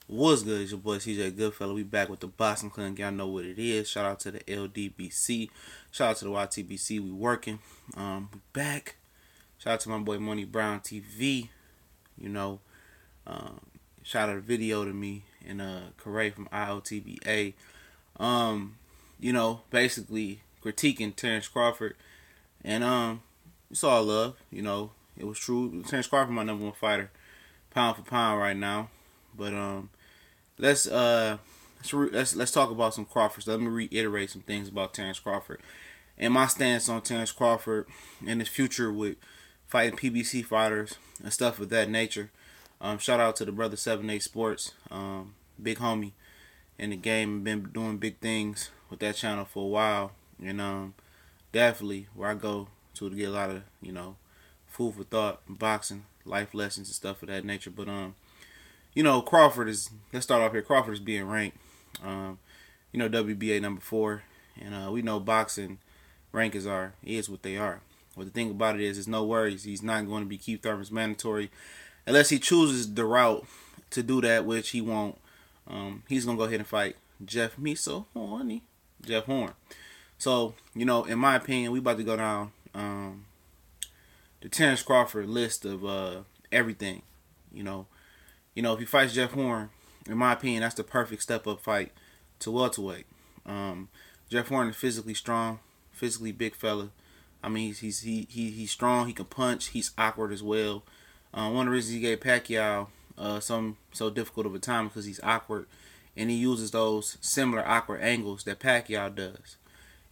What's good? It's your boy CJ Goodfellow. We back with the Boxing Clinic. Y'all know what it is. Shout out to the LDBC. Shout out to the YTBC. We working. We back. Shout out to my boy Money Brown TV. You know, um, shout out a video to me and Corey from IOTBA. Basically critiquing Terence Crawford, and it's all love. It was true. Terence Crawford my number one fighter, pound for pound right now. But let's talk about some Crawfords. Let me reiterate some things about Terence Crawford and my stance on Terence Crawford and his future with fighting PBC fighters and stuff of that nature. Shout out to the brother 7-8 Sports, big homie in the game, been doing big things with that channel for a while, and definitely where I go to get a lot of food for thought, boxing, life lessons and stuff of that nature. But Crawford is, let's start off here. Crawford is being ranked, WBA number 4. And we know boxing rankings is what they are. But the thing about it is, there's no worries. He's not going to be Keith Thurman's mandatory unless he chooses the route to do that, which he won't. He's going to go ahead and fight Jeff Horn. So, in my opinion, we about to go down the Terence Crawford list of everything, if he fights Jeff Horn, in my opinion, that's the perfect step-up fight to welterweight. Jeff Horn is physically strong, physically big fella. I mean, he's strong. He can punch. He's awkward as well. One of the reasons he gave Pacquiao so difficult of a time because he's awkward, and he uses those similar awkward angles that Pacquiao does.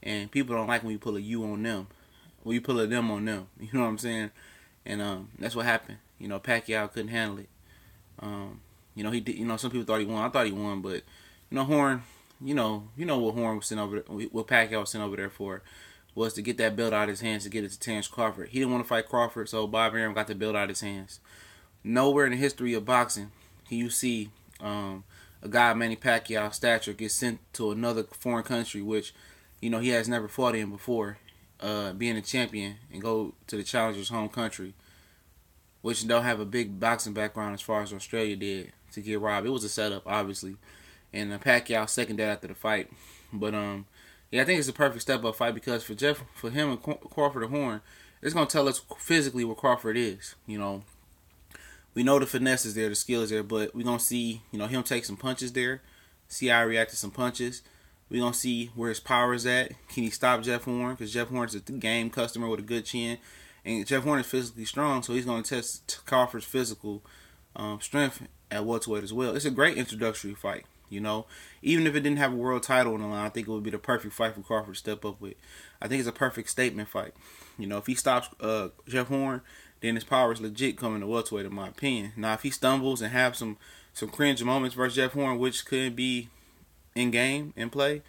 And people don't like when you pull a U on them, when you pull a them on them. You know what I'm saying? And that's what happened. Pacquiao couldn't handle it. He did. Some people thought he won. I thought he won, but Horn. What Horn was sent over, what Pacquiao was sent over there for, was to get that belt out of his hands to get it to Terence Crawford. He didn't want to fight Crawford, so Bob Arum got the belt out of his hands. Nowhere in the history of boxing can you see a guy of Manny Pacquiao's stature get sent to another foreign country, which he has never fought in before, being a champion, and go to the challenger's home country, which don't have a big boxing background as far as Australia did, to get robbed. It was a setup, obviously, and Pacquiao seconded that after the fight. But I think it's a perfect step-up fight because for him and Crawford and Horn, it's gonna tell us physically what Crawford is. We know the finesse is there, the skill is there, but we're gonna see him take some punches there, see how he reacts to some punches. We're gonna see where his power is at. Can he stop Jeff Horn? Because Jeff Horn is a game customer with a good chin. And Jeff Horn is physically strong, so he's going to test Crawford's physical strength at welterweight as well. It's a great introductory fight, Even if it didn't have a world title on the line, I think it would be the perfect fight for Crawford to step up with. I think it's a perfect statement fight. If he stops Jeff Horn, then his power is legit coming to welterweight, in my opinion. Now, if he stumbles and have some cringe moments versus Jeff Horn, which could be in play,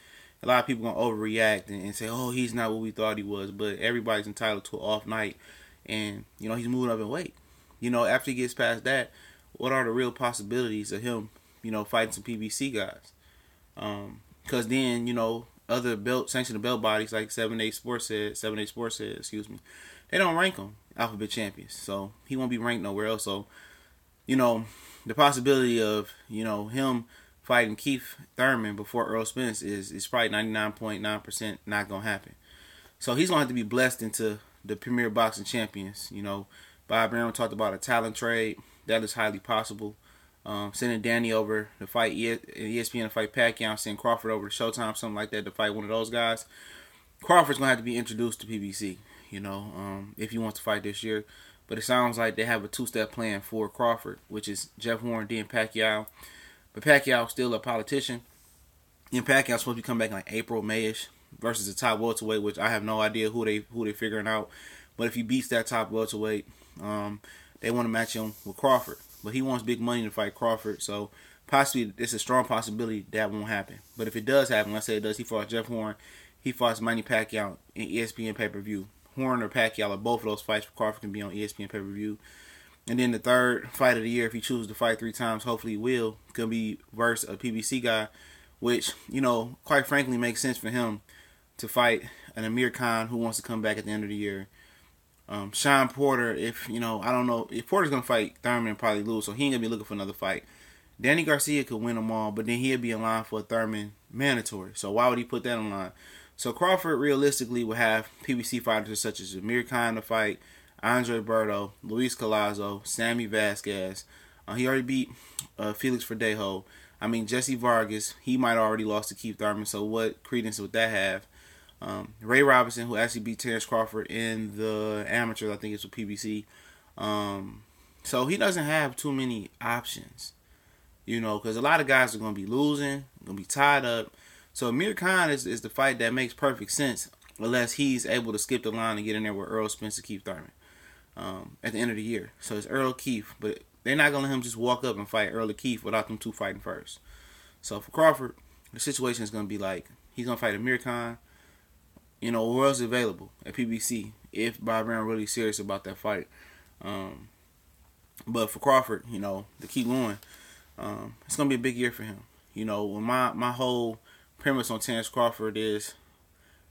a lot of people gonna overreact and say, "Oh, he's not what we thought he was." But everybody's entitled to an off night, and he's moving up in weight. After he gets past that, what are the real possibilities of him, fighting some PBC guys? Because then other sanctioned belt bodies like 7-8 Sports said, excuse me, they don't rank him alphabet champions, so he won't be ranked nowhere else. So the possibility of him fighting Keith Thurman before Errol Spence is probably 99.9% not going to happen. So he's going to have to be blessed into the premier boxing champions. Bob Arum talked about a talent trade. That is highly possible. Sending Danny over to fight ESPN to fight Pacquiao, sending Crawford over to Showtime, something like that, to fight one of those guys. Crawford's going to have to be introduced to PBC, if he wants to fight this year. But it sounds like they have a two-step plan for Crawford, which is Jeff Horn, then Pacquiao. But Pacquiao's still a politician. And Pacquiao's supposed to be coming back in like April, Mayish versus the top welterweight, which I have no idea who they figuring out. But if he beats that top welterweight, they want to match him with Crawford. But he wants big money to fight Crawford, so possibly it's a strong possibility that won't happen. But if it does happen, let's say it does, he fought Jeff Horn, he fought Manny Pacquiao in ESPN pay-per-view. Horn or Pacquiao, or both of those fights for Crawford can be on ESPN pay-per-view. And then the third fight of the year, if he chooses to fight 3 times, hopefully he will, going to be versus a PBC guy, which, quite frankly makes sense for him to fight an Amir Khan who wants to come back at the end of the year. Sean Porter, if, I don't know, if Porter's going to fight Thurman and probably lose, so he ain't going to be looking for another fight. Danny Garcia could win them all, but then he'd be in line for a Thurman mandatory. So why would he put that in line? So Crawford realistically would have PBC fighters such as Amir Khan to fight, Andre Berto, Luis Collazo, Sammy Vasquez. He already beat Felix Verdejo. I mean, Jesse Vargas, he might have already lost to Keith Thurman, so what credence would that have? Ray Robinson, who actually beat Terence Crawford in the amateurs, I think it's with PBC. So he doesn't have too many options, because a lot of guys are going to be losing, going to be tied up. So Amir Khan is the fight that makes perfect sense, unless he's able to skip the line and get in there with Errol, Spence, and Keith Thurman at the end of the year. So it's Errol, Keith, but they're not going to let him just walk up and fight Errol or Keith without them two fighting first. So for Crawford, the situation is going to be like, he's going to fight Amir Khan, who else is available at PBC if Bob Brown really serious about that fight. But for Crawford, to keep going, it's going to be a big year for him. When my whole premise on Terence Crawford is,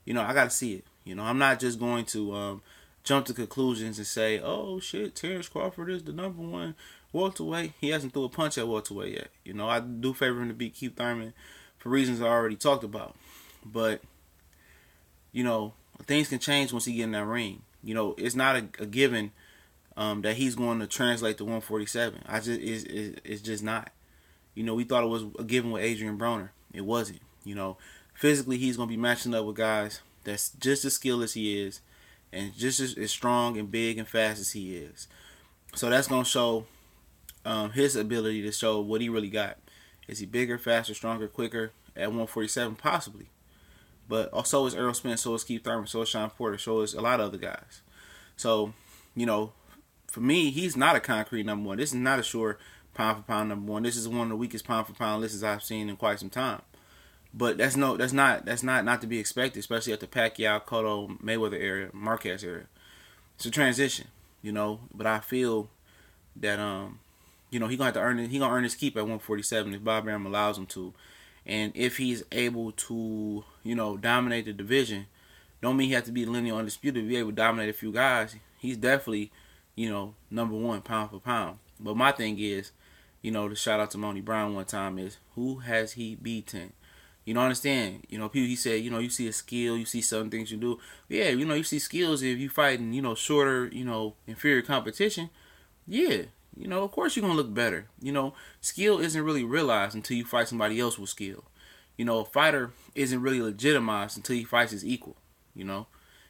I got to see it. I'm not just going to jump to conclusions and say, oh, shit, Terence Crawford is the number one welterweight. He hasn't threw a punch at welterweight yet. I do favor him to beat Keith Thurman for reasons I already talked about. But, things can change once he get in that ring. It's not a given that he's going to translate to 147. It's just not. We thought it was a given with Adrian Broner. It wasn't. Physically he's going to be matching up with guys that's just as skilled as he is and just as strong and big and fast as he is. So that's going to show his ability to show what he really got. Is he bigger, faster, stronger, quicker at 147? Possibly. But also is Errol Spence, so is Keith Thurman, so is Sean Porter, so is a lot of other guys. So, for me, he's not a concrete number one. This is not a sure pound for pound number one. This is one of the weakest pound for pound lists I've seen in quite some time. But that's not to be expected, especially at the Pacquiao, Cotto, Mayweather area, Marquez area. It's a transition, But I feel that he gonna have to earn it. He gonna earn his keep at 147 if Bob Arum allows him to, and if he's able to, dominate the division, don't mean he has to be linear undisputed. Be able to dominate a few guys, he's definitely, number one pound for pound. But my thing is, to shout out to Monty Brown one time is, who has he beaten? Understand? People, he said, you see a skill, you see certain things you do. Yeah, you see skills if you fighting, shorter, inferior competition. Yeah, of course you're going to look better. Skill isn't really realized until you fight somebody else with skill. A fighter isn't really legitimized until he fights his equal, And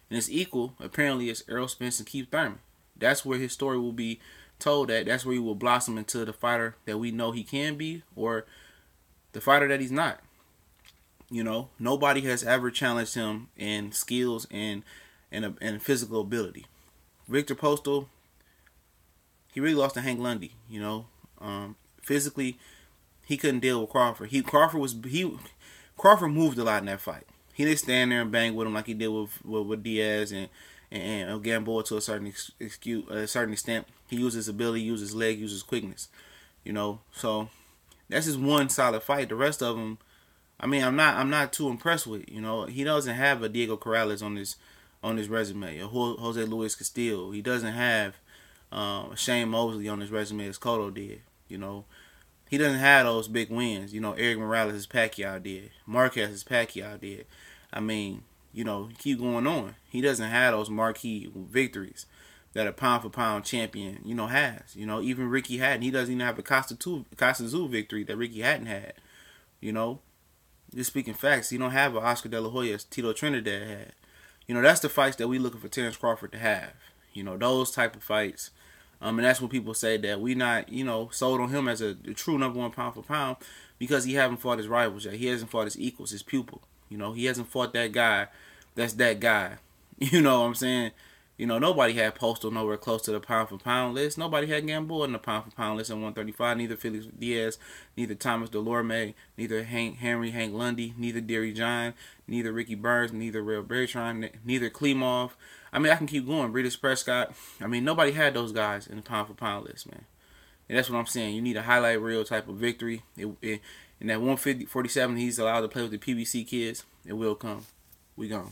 his equal, apparently, is Errol Spence and Keith Thurman. That's where his story will be told at. That's where he will blossom into the fighter that we know he can be or the fighter that he's not. Nobody has ever challenged him in skills and physical ability. Victor Postal, he really lost to Hank Lundy. Physically, he couldn't deal with Crawford. Crawford moved a lot in that fight. He didn't stand there and bang with him like he did with Diaz and Gamboa to a certain extent. He used his ability, used his leg, used his quickness. So that's just one solid fight. The rest of them, I'm not too impressed with. He doesn't have a Diego Corrales on his resume, or Jose Luis Castillo. He doesn't have Shane Mosley on his resume as Cotto did. He doesn't have those big wins. Eric Morales as Pacquiao did. Marquez as Pacquiao did. Keep going on. He doesn't have those marquee victories that a pound for pound champion, has. Even Ricky Hatton, he doesn't even have a Costa Zoo victory that Ricky Hatton had. Just speaking facts, he don't have an Oscar De La Hoya as Tito Trinidad had. That's the fights that we looking for Terence Crawford to have. Those type of fights. And that's when people say that we not, sold on him as a true number one pound for pound because he haven't fought his rivals yet. He hasn't fought his equals, his pupil. He hasn't fought that guy that's that guy. You know what I'm saying? Nobody had Postal nowhere close to the pound for pound list. Nobody had Gamboa in the pound for pound list at 135. Neither Felix Diaz, neither Thomas Delorme, neither Hank Lundy, neither Derry John, neither Ricky Burns, neither Real Bertrand, neither Klimov. I can keep going. Breeders Prescott. Nobody had those guys in the pound for pound list, man. And that's what I'm saying. You need a highlight reel type of victory. In that 147, he's allowed to play with the PBC kids. It will come. We gone.